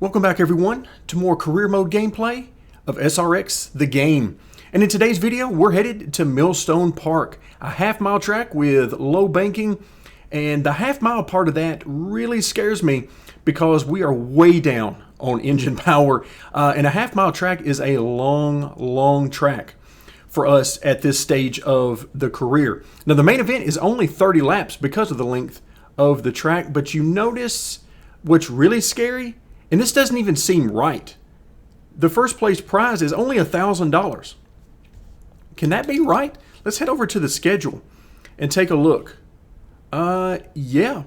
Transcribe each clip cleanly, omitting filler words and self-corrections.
Welcome back everyone to more career mode gameplay of SRX the game. And in today's video we're headed to Millstone Park, a half-mile track with low banking, and the half-mile part of that really scares me because we are way down on engine power, and a half-mile track is a long track for us at this stage of the career. Now the main event is only 30 laps because of the length of the track, but you notice what's really scary? And this doesn't even seem right. The first place prize is only $1,000. Can that be right? Let's head over to the schedule and take a look. Yeah,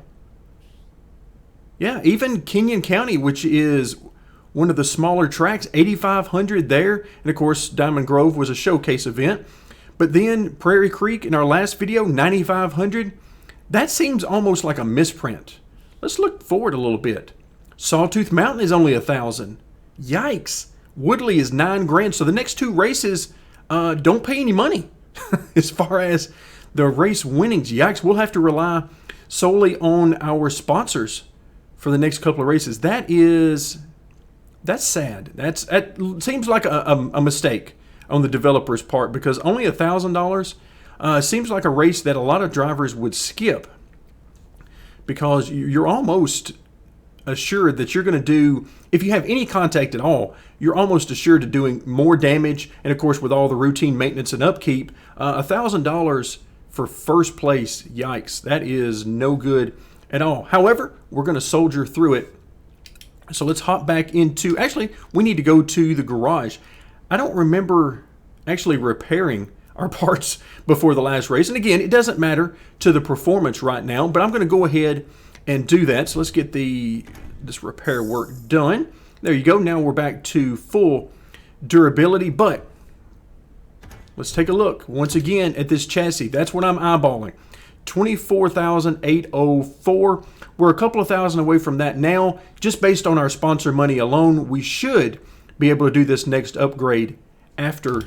even Kenyon County, which is one of the smaller tracks, 8,500 there. And of course, Diamond Grove was a showcase event. But then Prairie Creek in our last video, 9,500. That seems almost like a misprint. Let's look forward a little bit. Sawtooth Mountain is only 1,000. Yikes. Woodley is $9,000. So the next two races don't pay any money as far as the race winnings. Yikes. We'll have to rely solely on our sponsors for the next couple of races. That's sad. That seems like a mistake on the developer's part, because only $1,000 seems like a race that a lot of drivers would skip, because you're almost assured that you're going to do, if you have any contact at all, you're almost assured of doing more damage. And of course, with all the routine maintenance and upkeep, $1,000 for first place, yikes, that is no good at all. However, we're going to soldier through it. So let's hop back into, actually, we need to go to the garage. I don't remember actually repairing our parts before the last race. And again, it doesn't matter to the performance right now, but I'm going to go ahead and do that. So let's get this repair work done. There you go. Now we're back to full durability, but let's take a look once again at this chassis. That's what I'm eyeballing. 24,804. We're a couple of thousand away from that now. Just based on our sponsor money alone, we should be able to do this next upgrade after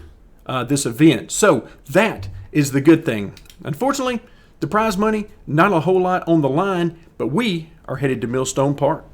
this event. So that is the good thing. Unfortunately, the prize money, not a whole lot on the line, but we are headed to Millstone Park.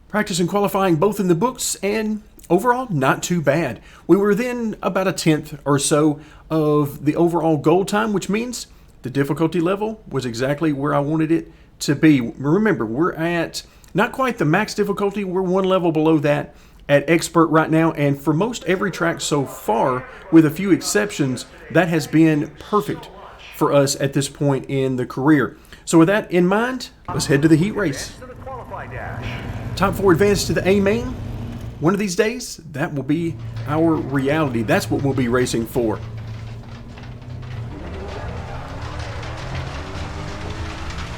Practice and qualifying both in the books, and overall, not too bad. We were within about a tenth or so of the overall goal time, which means the difficulty level was exactly where I wanted it to be. Remember, we're at not quite the max difficulty. We're one level below that at expert right now, and for most every track so far, with a few exceptions, that has been perfect for us at this point in the career. So with that in mind, let's head to the heat race. Top 4 advance to the A main. One of these days, that will be our reality. That's what we'll be racing for.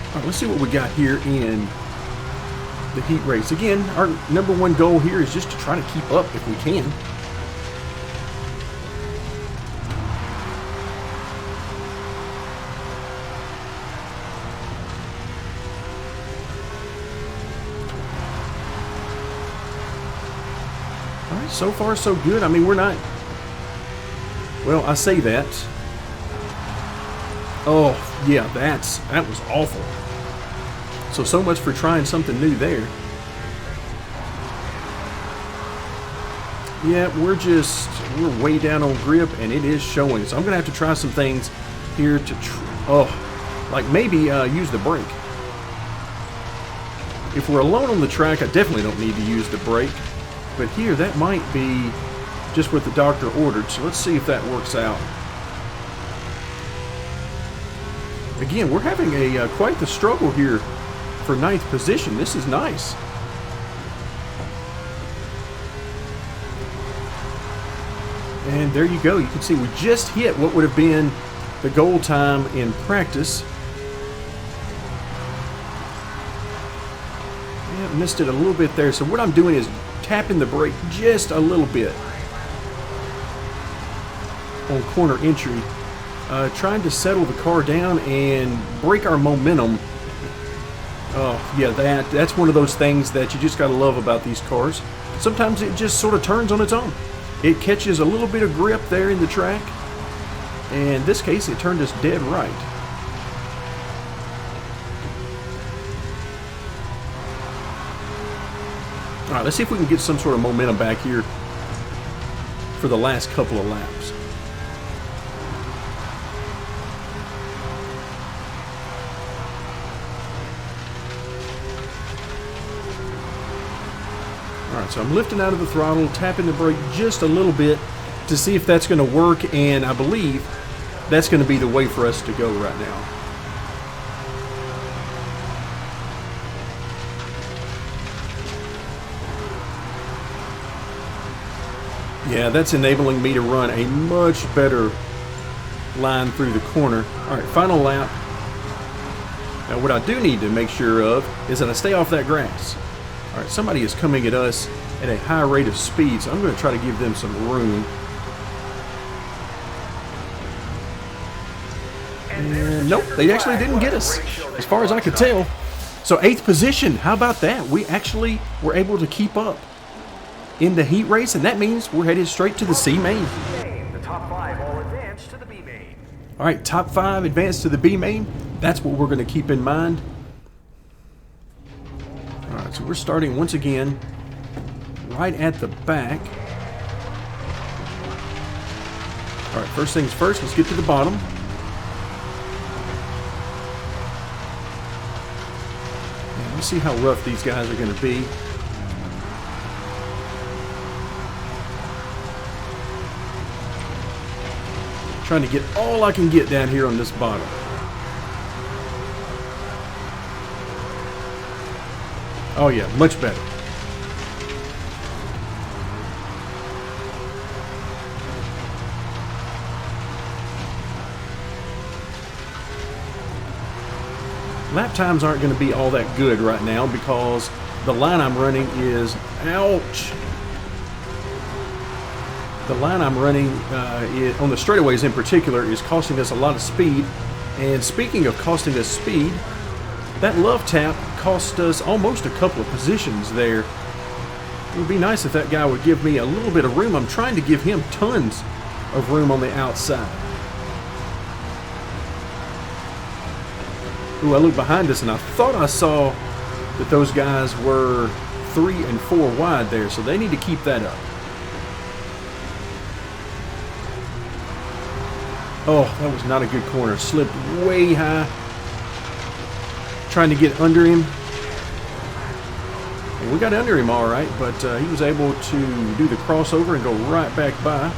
All right, let's see what we got here in the heat race. Again, our number one goal here is just to try to keep up if we can. All right, so far so good. I mean, we're not, well, I say that. Oh, yeah, that was awful. So much for trying something new there. Yeah, we're way down on grip, and it is showing. So I'm going to have to try some things here to, like maybe use the brake. If we're alone on the track, I definitely don't need to use the brake. But here, that might be just what the doctor ordered. So let's see if that works out. Again, we're having quite the struggle here for 9th position. This is nice. And there you go. You can see we just hit what would have been the goal time in practice. Yeah, missed it a little bit there. So what I'm doing is tapping the brake just a little bit on corner entry, trying to settle the car down and break our momentum. Oh, yeah, that's one of those things that you just got to love about these cars. Sometimes it just sort of turns on its own. It catches a little bit of grip there in the track, and in this case, it turned us dead right. All right, let's see if we can get some sort of momentum back here for the last couple of laps. All right, so I'm lifting out of the throttle, tapping the brake just a little bit to see if that's going to work, and I believe that's going to be the way for us to go right now. Yeah, that's enabling me to run a much better line through the corner. All right, final lap. Now what I do need to make sure of is that I stay off that grass. All right, somebody is coming at us at a high rate of speed, so I'm going to try to give them some room. And nope, they actually didn't get us, as far as I could tell. So 8th position, how about that? We actually were able to keep up in the heat race, and that means we're headed straight to the C main. The top 5 all advance to the B main. All right, top 5 advance to the B main. That's what we're going to keep in mind. All right, so we're starting once again right at the back. All right, first things first, let's get to the bottom. And let's see how rough these guys are going to be. Trying to get all I can get down here on this bottom. Oh yeah, much better. Lap times aren't going to be all that good right now because the line I'm running is, ouch. The line I'm running on the straightaways in particular is costing us a lot of speed. And speaking of costing us speed, that love tap cost us almost a couple of positions there. It would be nice if that guy would give me a little bit of room. I'm trying to give him tons of room on the outside. Ooh, I looked behind us and I thought I saw that those guys were 3 and 4 wide there, so they need to keep that up. Oh, that was not a good corner. Slipped way high. Trying to get under him. And we got under him all right, but he was able to do the crossover and go right back by.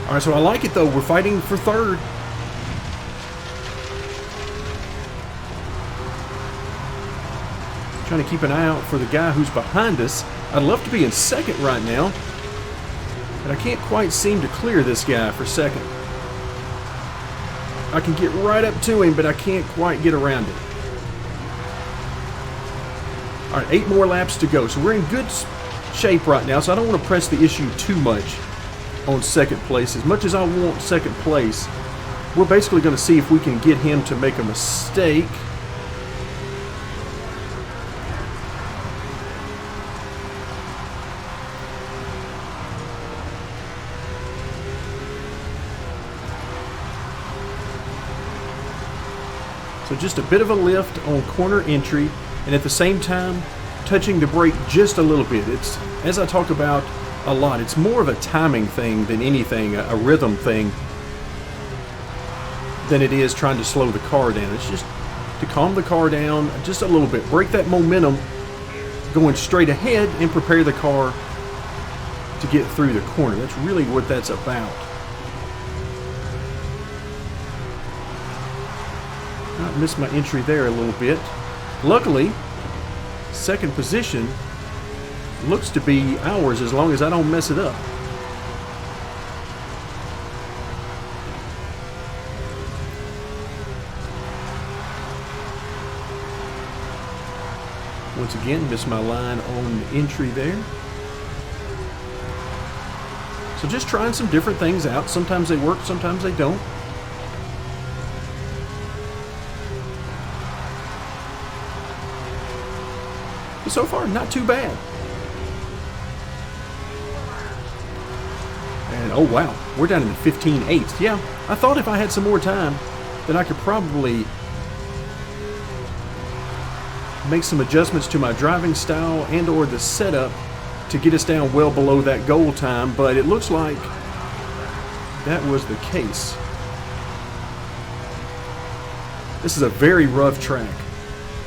All right, so I like it though. We're fighting for third. Trying to keep an eye out for the guy who's behind us. I'd love to be in second right now, but I can't quite seem to clear this guy for second. I can get right up to him, but I can't quite get around it. All right, 8 more laps to go. So we're in good shape right now, so I don't want to press the issue too much on second place. As much as I want second place, we're basically going to see if we can get him to make a mistake. So just a bit of a lift on corner entry, and at the same time touching the brake just a little bit. It's, as I talk about a lot, it's more of a timing thing than anything, a rhythm thing, than it is trying to slow the car down. It's just to calm the car down just a little bit, break that momentum going straight ahead and prepare the car to get through the corner. That's really what that's about. I missed my entry there a little bit. Luckily, second position looks to be ours as long as I don't mess it up. Once again, missed my line on the entry there. So just trying some different things out. Sometimes they work, sometimes they don't. But so far, not too bad. And oh wow, we're down in the 15/8. Yeah, I thought if I had some more time, then I could probably make some adjustments to my driving style and or the setup to get us down well below that goal time, but it looks like that was the case. This is a very rough track.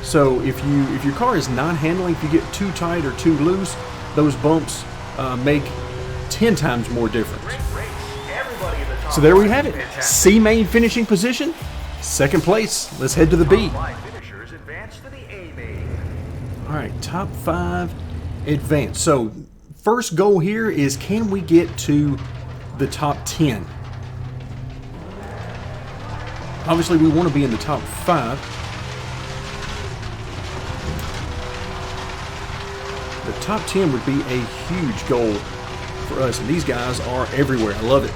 So if your car is not handling, if you get too tight or too loose, those bumps make 10 times more difference. So there we have it. C main finishing position, second place. Let's head to the B. All right, top 5 advance. So first goal here is, can we get to the top 10? Obviously we want to be in the top 5. The top 10 would be a huge goal for us, and these guys are everywhere. I love it.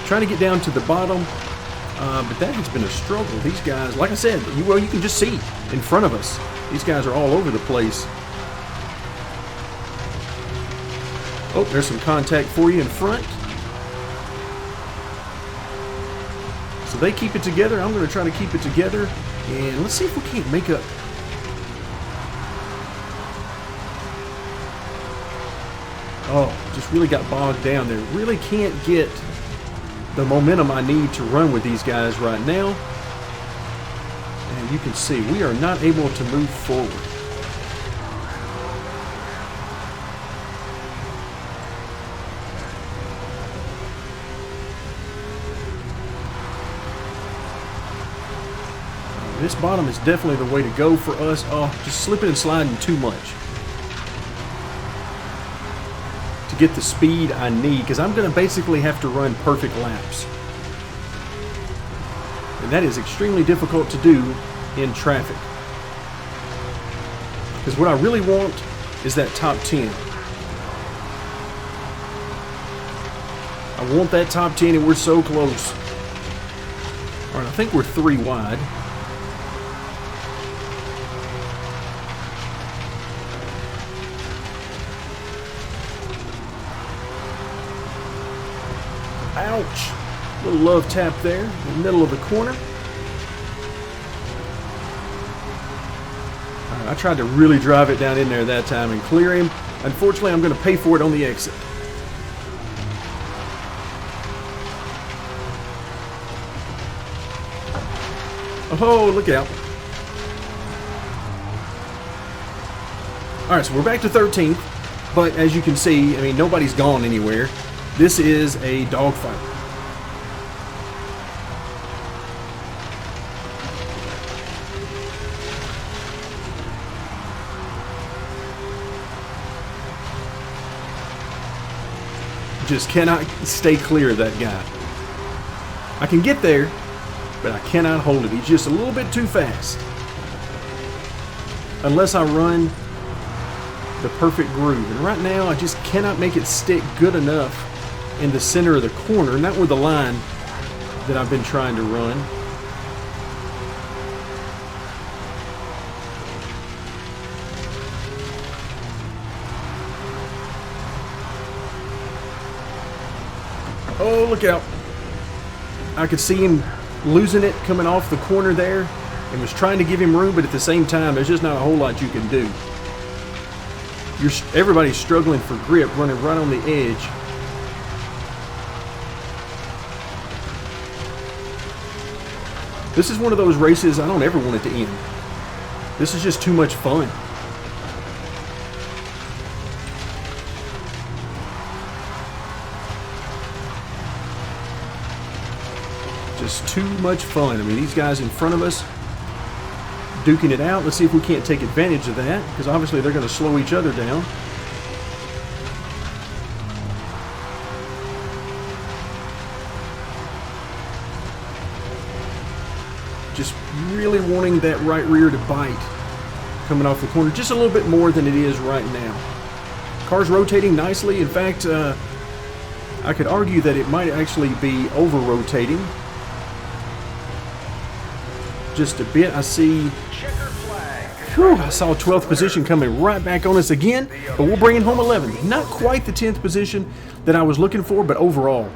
Trying to get down to the bottom, but that has been a struggle. These guys, like I said, you can just see in front of us. These guys are all over the place. Oh, there's some contact for you in front. So they keep it together. I'm going to try to keep it together, and let's see if we can't make up. Oh, just really got bogged down there. Really can't get the momentum I need to run with these guys right now. And you can see we are not able to move forward. This bottom is definitely the way to go for us. Oh, just slipping and sliding too much to get the speed I need, because I'm going to basically have to run perfect laps. And that is extremely difficult to do in traffic. Because what I really want is that top 10. I want that top 10, and we're so close. All right, I think we're 3 wide. Ouch. Little love tap there in the middle of the corner. All right, I tried to really drive it down in there that time and clear him. Unfortunately, I'm going to pay for it on the exit. Oh, look out. All right, so we're back to 13th, but as you can see, I mean, nobody's gone anywhere. This is a dogfight. Just cannot stay clear of that guy. I can get there, but I cannot hold it. He's just a little bit too fast. Unless I run the perfect groove. And right now, I just cannot make it stick good enough in the center of the corner, not with the line that I've been trying to run. Oh, look out. I could see him losing it coming off the corner there and was trying to give him room, but at the same time, there's just not a whole lot you can do. Everybody's struggling for grip, running right on the edge. This is one of those races I don't ever want it to end. This is just too much fun. Just too much fun. I mean, these guys in front of us duking it out. Let's see if we can't take advantage of that, because obviously they're going to slow each other down. Just really wanting that right rear to bite coming off the corner just a little bit more than it is right now. Car's rotating nicely. In fact, I could argue that it might actually be over-rotating just a bit. I see, whew, I saw 12th position coming right back on us again, but we'll bring it home 11th. Not quite the 10th position that I was looking for, but overall,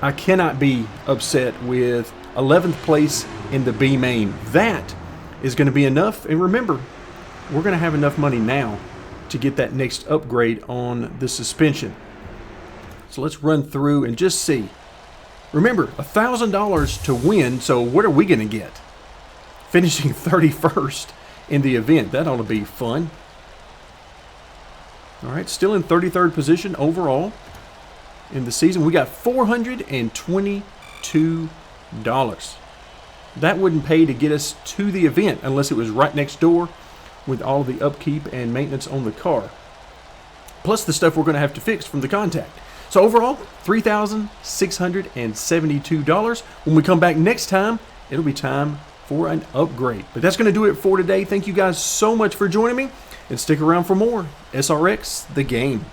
I cannot be upset with 11th place in the B main. That is going to be enough. And remember, we're going to have enough money now to get that next upgrade on the suspension. So let's run through and just see. Remember, $1,000 to win, so what are we going to get? Finishing 31st in the event. That ought to be fun. All right, still in 33rd position overall in the season. We got $422. That wouldn't pay to get us to the event unless it was right next door with all of the upkeep and maintenance on the car. Plus the stuff we're going to have to fix from the contact. So overall, $3,672. When we come back next time, it'll be time for an upgrade. But that's going to do it for today. Thank you guys so much for joining me, and stick around for more SRX, the game.